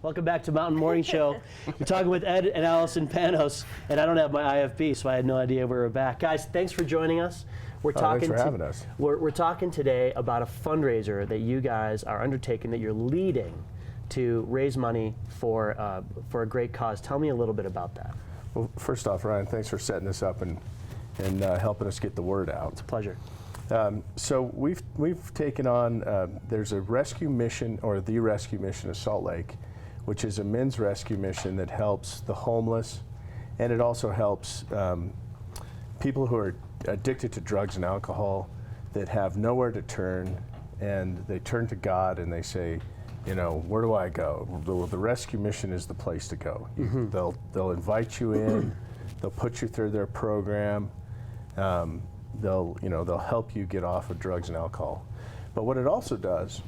Welcome back to Mountain Morning Show. We're talking with Ed and Allison Panos, and I don't have my IFB, so I had no idea we were back. Guys, thanks for joining us. Thanks for having us. We're talking today about a fundraiser that you guys are undertaking, that you're leading to raise money for a great cause. Tell me a little bit about that. Well, first off, Ryan, thanks for setting this up and helping us get the word out. It's a pleasure. So we've taken on, there's a rescue mission, or the rescue mission of Salt Lake, which is a men's rescue mission that helps the homeless, and it also helps people who are addicted to drugs and alcohol that have nowhere to turn, and they turn to God and they say, you know, where do I go? The rescue mission is the place to go. Mm-hmm. They'll invite you in, they'll put you through their program. They'll help you get off of drugs and alcohol. But what it also does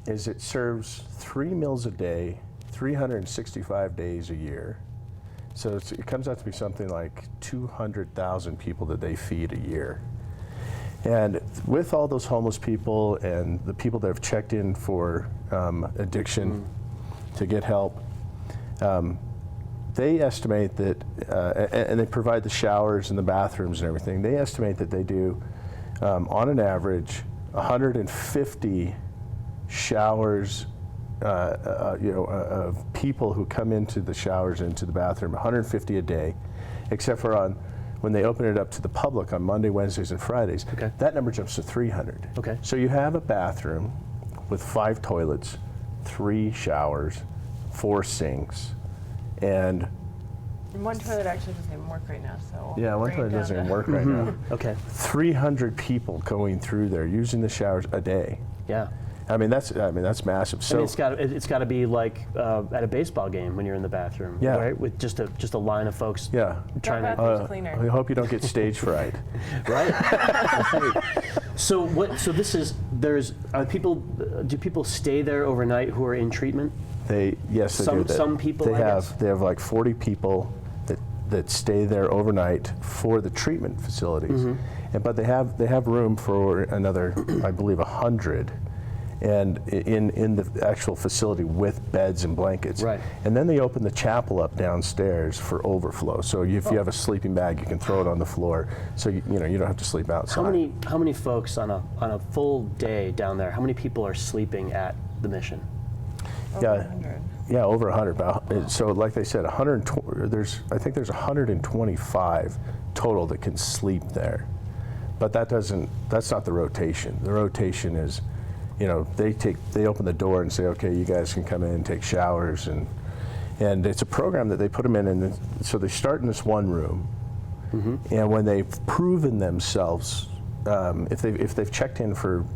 is it serves 3 meals a day, 365 days a year. So it comes out to be something like 200,000 people that they feed a year. And with all those homeless people and the people that have checked in for addiction to get help, they estimate that, and they provide the showers and the bathrooms and everything, they estimate that they do, on an average, 150 showers of people who come into the showers, into the bathroom, 150 a day, except for when they open it up to the public on Monday, Wednesdays, and Fridays. Okay. That number jumps to 300. Okay. So you have a bathroom with 5 toilets, 3 showers, 4 sinks, and one toilet actually doesn't even work right now, so yeah, one toilet doesn't even work right now. Okay. 300 people going through there using the showers a day. Yeah. I mean that's massive. So it's got to be like at a baseball game when you're in the bathroom, yeah, right? With just a line of folks. Yeah. Trying to. Cleaner. I hope you don't get stage fright. Right. Right. So this is do people stay there overnight who are in treatment? Yes, they do. Some people. They have like 40 people that stay there overnight for the treatment facilities, but they have room for another, I believe, 100, and in the actual facility with beds and blankets. Right. And then they open the chapel up downstairs for overflow. So if you have a sleeping bag, you can throw it on the floor. So you don't have to sleep outside. How many folks on a full day down there? How many people are sleeping at the mission? Over 100. Yeah, over 100. So like they said, 120. I think there's 125 total that can sleep there, but that's not the rotation. The rotation is, they open the door and say, okay, you guys can come in and take showers, and it's a program that they put them in, and so they start in this one room, and when they've proven themselves, if they've checked in for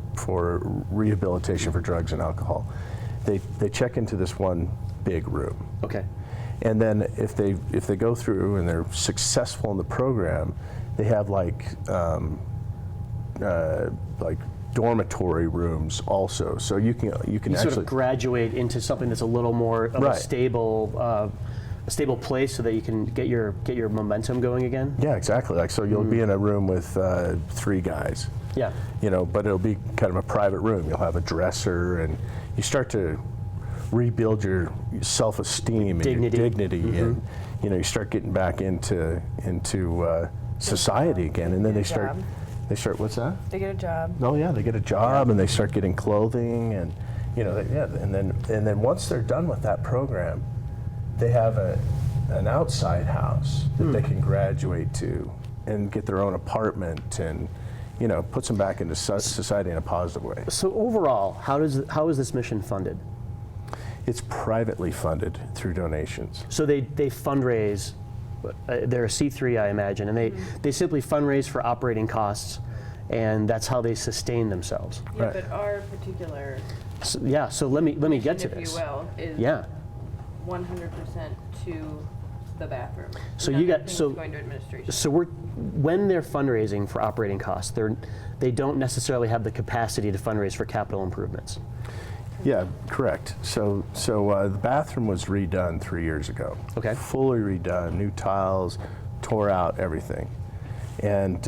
rehabilitation for drugs and alcohol, they check into this one big room. Okay. And then if they go through and they're successful in the program, they have like dormitory rooms also. So you can actually sort of graduate into something that's a little more of a stable place, so that you can get your momentum going again. Yeah, exactly. Like, so you'll be in a room with 3 guys. Yeah. But it'll be kind of a private room. You'll have a dresser, and you start to rebuild your self-esteem and your dignity, and you start getting back into society again. And then they start. What's that? They get a job. Oh yeah, they get a job, and they start getting clothing, and and then once they're done with that program, they have an outside house that they can graduate to and get their own apartment, and puts them back into society in a positive way. So overall, how is this mission funded? It's privately funded through donations. So they fundraise. They're a C3, I imagine, and they simply fundraise for operating costs, and that's how they sustain themselves. Yeah, right. But our particular. So let me get to this. If you will, is 100% to the bathroom. So going to administration. So when they're fundraising for operating costs, they don't necessarily have the capacity to fundraise for capital improvements. Yeah, correct. So the bathroom was redone 3 years ago. Okay. Fully redone, new tiles, tore out everything, and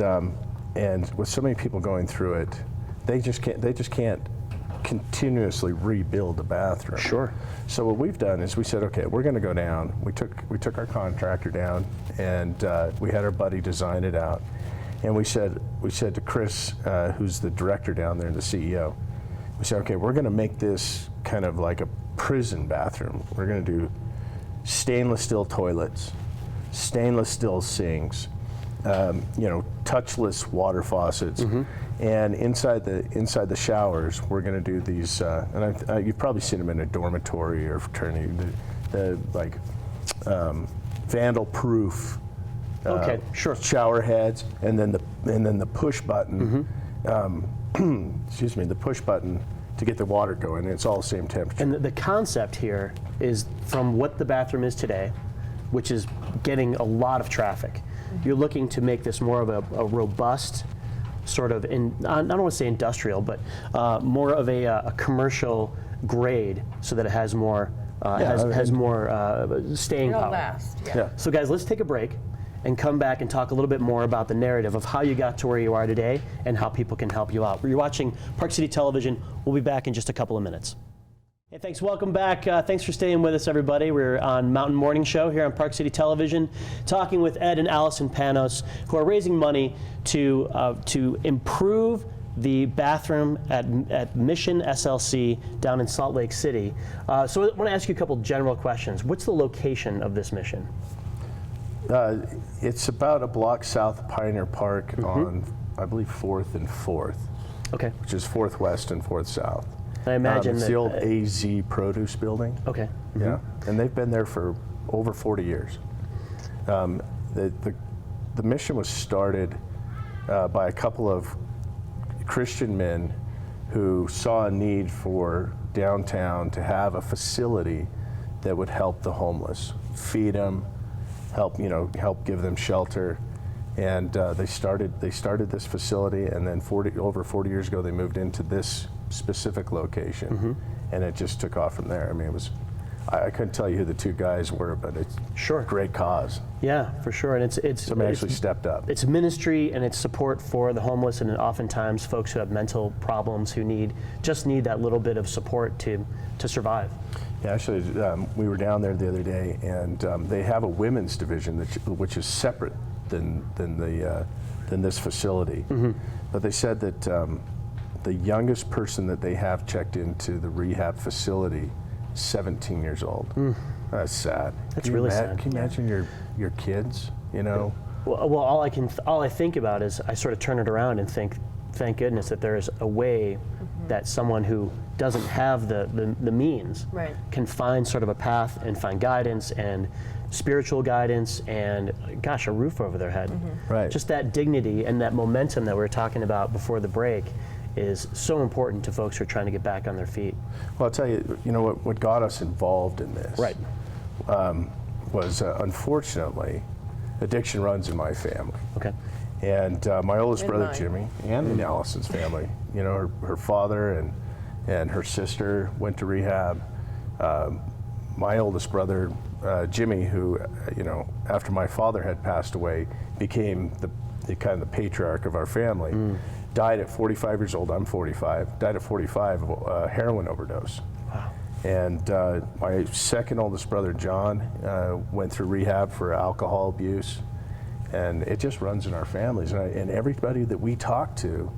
with so many people going through it, they just can't continuously rebuild the bathroom. Sure. So what we've done is we said, okay, we're going to go down. We took our contractor down, and we had our buddy design it out. And we said to Chris, who's the director down there and the CEO, we said, okay, we're going to make this kind of like a prison bathroom. We're going to do stainless steel toilets, stainless steel sinks, touchless water faucets, and inside the showers, we're going to do these. And you've probably seen them in a dormitory or fraternity, the vandal-proof. Okay, sure. Shower heads, and then the push button. Excuse me, the push button to get the water going. It's all the same temperature. And the concept here is from what the bathroom is today, which is getting a lot of traffic. You're looking to make this more of a robust sort of, I don't want to say industrial, but more of a commercial grade, so that it has more staying It'll power. last. Yeah. So guys, let's take a break and come back and talk a little bit more about the narrative of how you got to where you are today and how people can help you out. You're watching Park City Television. We'll be back in just a couple of minutes. Hey, thanks. Welcome back. Thanks for staying with us, everybody. We're on Mountain Morning Show here on Park City Television, talking with Ed and Allison Panos, who are raising money to improve the bathroom at Mission SLC down in Salt Lake City. So I want to ask you a couple general questions. What's the location of this mission? It's about a block south of Pioneer Park on, I believe, 4th and 4th. Okay. Which is 4th West and 4th South. I imagine it's that, the old AZ Produce building. Okay. Yeah, and they've been there for over 40 years. The mission was started by a couple of Christian men who saw a need for downtown to have a facility that would help the homeless, feed them, help give them shelter, and they started this facility, and then over 40 years ago they moved into this specific location, and it just took off from there. I mean, it was, I couldn't tell you who the two guys were, but it's Sure. great cause. Yeah, for sure. And it's Somebody actually stepped up. It's ministry and it's support for the homeless, and oftentimes folks who have mental problems who just need that little bit of support to survive. Yeah, actually, we were down there the other day, and they have a women's division which is separate than this facility. But they said that the youngest person that they have checked into the rehab facility is 17 years old. That's sad. That's really sad. Can you imagine your kids? Well, all I think about is I sort of turn it around and think, thank goodness that there is a way that someone who doesn't have the means Right. can find sort of a path and find guidance and spiritual guidance and, gosh, a roof over their head. Right. Just that dignity and that momentum that we were talking about before the break is so important to folks who are trying to get back on their feet. Well, I'll tell you, what got us involved in this Right. Was unfortunately, addiction runs in my family. Okay. And my oldest In brother, mine. Jimmy, and in Allison's family, her father and her sister went to rehab. My oldest brother, Jimmy, who, after my father had passed away, became the kind of the patriarch of our family, died at 45 years old. I'm 45. Died at 45 of a heroin overdose. Wow. And my second oldest brother, John, went through rehab for alcohol abuse. And it just runs in our families. And everybody that we talk to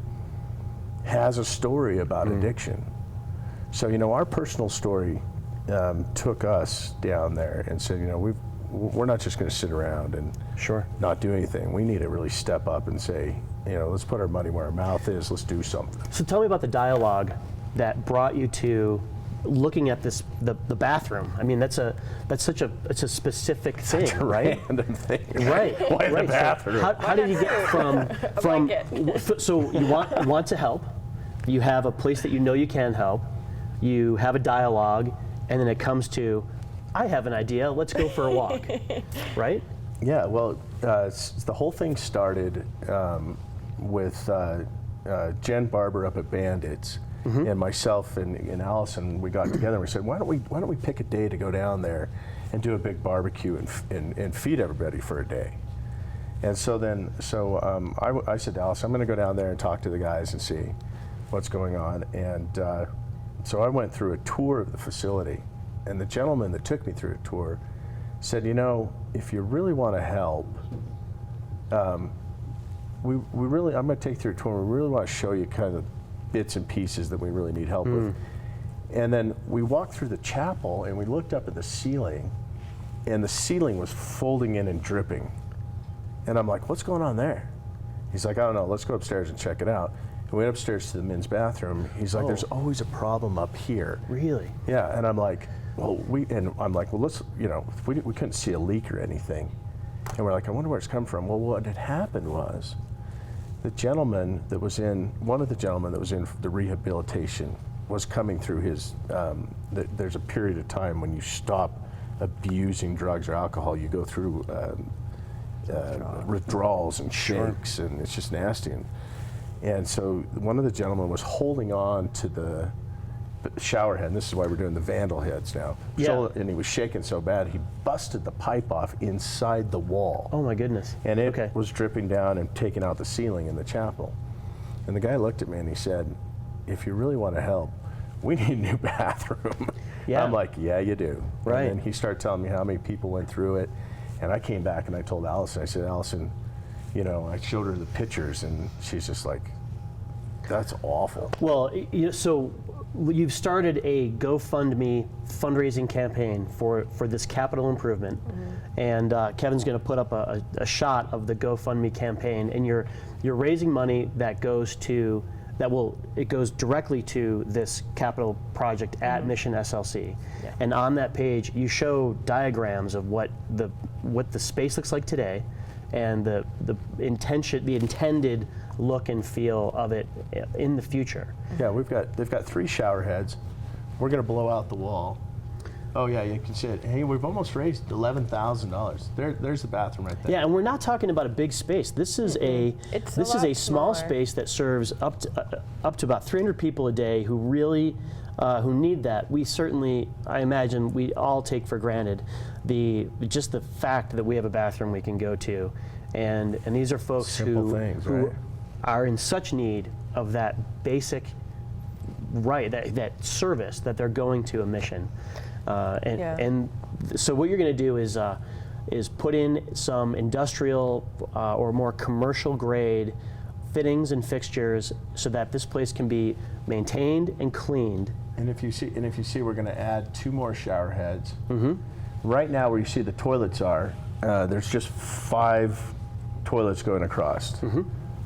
has a story about addiction. So, our personal story took us down there and said, we're not just going to sit around and Sure. not do anything. We need to really step up and say, let's put our money where our mouth is. Let's do something. So tell me about the dialogue that brought you to looking at the bathroom. I mean, it's a specific thing, right? Random thing. Right. Why right. the bathroom? So how did you get from so you want to help, you have a place that you can help, you have a dialogue, and then it comes to, I have an idea, let's go for a walk, right? Yeah, well, the whole thing started with Jen Barber up at Bandits, and myself and Allison. We got together and we said, why don't we pick a day to go down there and do a big barbecue and feed everybody for a day. And so I said to Allison, I'm going to go down there and talk to the guys and see what's going on. And So I went through a tour of the facility, and the gentleman that took me through a tour said, you know, if you really want to help, we really, I'm going to take you through a tour. We really want to show you kind of bits and pieces that we really need help with. And then we walked through the chapel, and we looked up at the ceiling, and the ceiling was folding in and dripping. And I'm like, what's going on there? He's like, I don't know, let's go upstairs and check it out. And we went upstairs to the men's bathroom. He's like, there's always a problem up here. Really? Yeah, and I'm like, well, let's, you know, we couldn't see a leak or anything. And we're like, I wonder where it's come from. Well, what had happened was the gentleman that was in, one of the gentlemen that was in the rehabilitation was coming through his, there's a period of time when you stop abusing drugs or alcohol, you go through withdrawals and shakes, and it's just nasty. And so one of the gentlemen was holding on to the shower head, and this is why we're doing the vandal heads now. Yeah. And he was shaking so bad, he busted the pipe off inside the wall. Oh my goodness. And it was dripping down and taking out the ceiling in the chapel. And the guy looked at me and he said, if you really want to help, we need a new bathroom. Yeah. I'm like, yeah, you do. Right. And then he started telling me how many people went through it. And I came back and I told Allison, I said, Allison, you know, I showed her the pictures, and she's just like, that's awful. Well, so you've started a GoFundMe fundraising campaign for this capital improvement, and Kevin's going to put up a shot of the GoFundMe campaign, and you're raising money that goes directly to this capital project at Mission SLC. Yeah. And on that page, you show diagrams of what the space looks like today, and the intended look and feel of it in the future. Yeah, they've got 3 shower heads. We're going to blow out the wall. Oh yeah, you can see it. Hey, we've almost raised $11,000. There's the bathroom right there. Yeah, and we're not talking about a big space. This is a small space that serves up to about 300 people a day who really who need that. We certainly, I imagine, we all take for granted just the fact that we have a bathroom we can go to, and these are folks who are in such need of that basic right, that service that they're going to a mission. And so what you're going to do is put in some industrial or more commercial grade fittings and fixtures so that this place can be maintained and cleaned. And if you see, we're going to add 2 more shower heads. Right now, where you see the toilets are, there's just 5 toilets going across.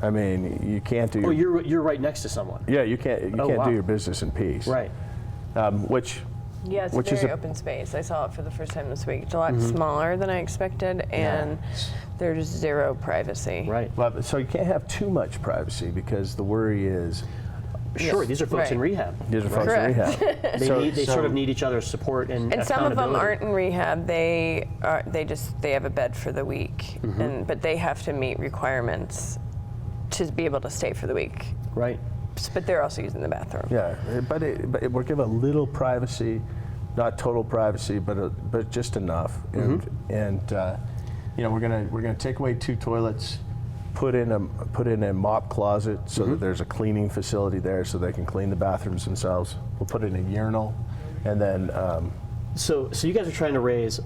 I mean, you can't do. Oh, you're right next to someone. Yeah, you can't do your business in peace. Right. Yeah, it's a very open space. I saw it for the first time this week. It's a lot smaller than I expected, and there's 0 privacy. Right. Well, so you can't have too much privacy because the worry is. Sure, these are folks in rehab. These are folks in rehab. They sort of need each other's support and some of them aren't in rehab. They have a bed for the week, but they have to meet requirements to be able to stay for the week. Right. But they're also using the bathroom. Yeah, but we'll give a little privacy, not total privacy, but just enough. And you know, we're gonna take away 2 toilets, put in a mop closet so that there's a cleaning facility there so they can clean the bathrooms themselves. We'll put in a urinal, and then. So you guys are trying to raise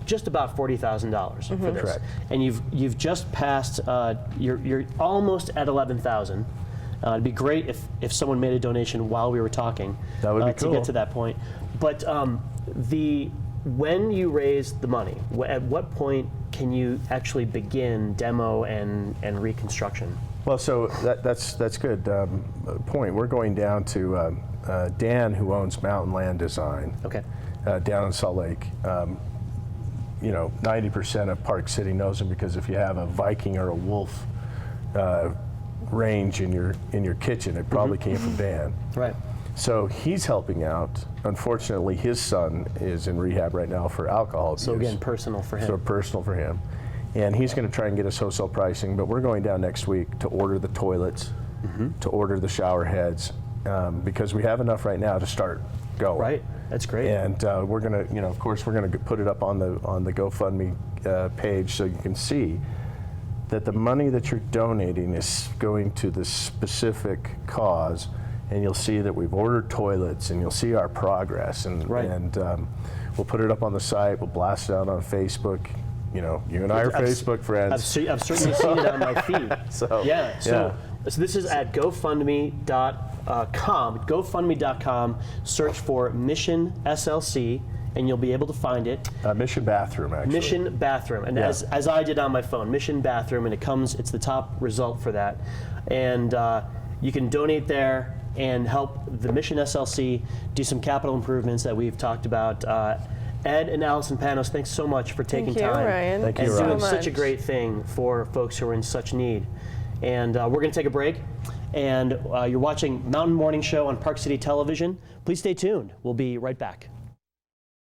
just about $40,000 for this, correct. And you've just passed. You're almost at 11,000. It'd be great if someone made a donation while we were talking. That would be cool. To get to that point. But when you raise the money, at what point can you actually begin demo and reconstruction? Well, so that's good point. We're going down to Dan, who owns Mountain Land Design. Okay. Down in Salt Lake. You know, 90% of Park City knows him because if you have a Viking or a wolf range in your kitchen, it probably came from Dan. Right. So he's helping out. Unfortunately, his son is in rehab right now for alcohol abuse. So again, personal for him. So personal for him. And he's going to try and get us wholesale pricing, but we're going down next week to order the toilets, to order the shower heads, because we have enough right now to start going. Right. That's great. And we're going to, of course, we're going to put it up on the GoFundMe page so you can see that the money that you're donating is going to the specific cause, and you'll see that we've ordered toilets, and you'll see our progress, and we'll put it up on the site. We'll blast it out on Facebook. You know, you and I are Facebook friends. I've certainly seen it on my feed. So this is at GoFundMe.com. GoFundMe.com. Search for Mission SLC, and you'll be able to find it. Mission Bathroom, actually. Mission Bathroom, and as I did on my phone, Mission Bathroom, and it's the top result for that, and you can donate there and help the Mission SLC do some capital improvements that we've talked about. Ed and Allison Panos, thanks so much for taking time Ryan. Thank you, and Ryan. doing such a great thing for folks who are in such need. And we're going to take a break. And you're watching Mountain Morning Show on Park City Television. Please stay tuned. We'll be right back.